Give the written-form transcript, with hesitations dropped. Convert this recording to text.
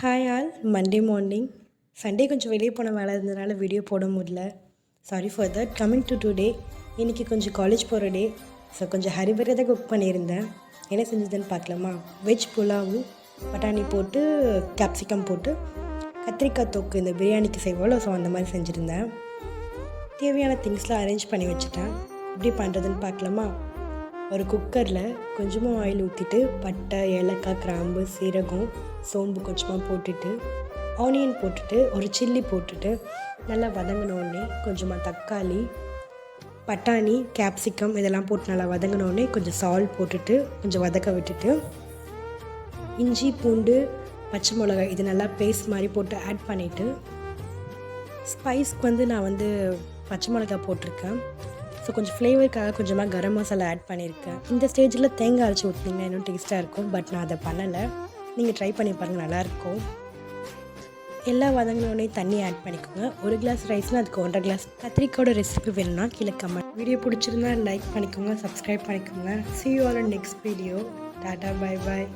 Hi all. Monday morning. Sunday கொஞ்சம் வெளியே போன வேலை இருந்ததுனால வீடியோ போட முடியல. Sorry for that. Coming to today. இன்றைக்கி கொஞ்சம் காலேஜ் போகிற டே. ஸோ கொஞ்சம் ஹரிபரியாக குக் பண்ணியிருந்தேன். என்ன செஞ்சதுன்னு பார்க்கலாமா? வெஜ் புலாவு, பட்டாணி போட்டு கேப்சிகம் போட்டு கத்திரிக்காய் தொக்கு இந்த பிரியாணிக்கு செய்வோம். ஸோ அந்த மாதிரி செஞ்சுருந்தேன். தேவையான திங்ஸ்லாம் அரேஞ்ச் பண்ணி வச்சுட்டேன். எப்படி பண்ணுறதுன்னு பார்க்கலாமா? ஒரு குக்கரில் கொஞ்சமாக ஆயில் ஊற்றிட்டு பட்டை, ஏலக்காய், கிராம்பு, சீரகம், சோம்பு கொஞ்சமாக போட்டுட்டு ஆனியன் போட்டுட்டு ஒரு சில்லி போட்டுட்டு நல்லா வதங்கினோடனே கொஞ்சமாக தக்காளி, பட்டாணி, கேப்சிகம் இதெல்லாம் போட்டு நல்லா வதங்கினோடனே கொஞ்சம் சால்ட் போட்டுட்டு கொஞ்சம் வதக்க விட்டுட்டு இஞ்சி, பூண்டு, பச்சை மிளகாய் இது நல்லா பேஸ்ட் மாதிரி போட்டு ஆட் பண்ணிவிட்டு ஸ்பைஸ்க்கு நான் பச்சை மிளகாய் போட்டிருக்கேன். ஸோ கொஞ்சம் ஃப்ளேவருக்காக கொஞ்சமாக கரம் மசாலா ஆட் பண்ணியிருக்கேன். இந்த ஸ்டேஜில் தேங்காய் அரைச்சி ஊற்றினீங்கன்னா இன்னும் டேஸ்ட்டாக இருக்கும். பட் நான் அதை பண்ணலை. நீங்கள் ட்ரை பண்ணி பாருங்கள், நல்லாயிருக்கும். எல்லா வதங்கினோடனே தண்ணி ஆட் பண்ணிக்கோங்க. 1 கிளாஸ் ரைஸ்னால் அதுக்கு 1.5 கிளாஸ். கத்திரிக்காயோட ரெசிபி வேணும்னா கீழே கமெண்ட். வீடியோ பிடிச்சிருந்தா லைக் பண்ணிக்கோங்க, சப்ஸ்கிரைப் பண்ணிக்கோங்க. See you all in next video. Tata, bye bye.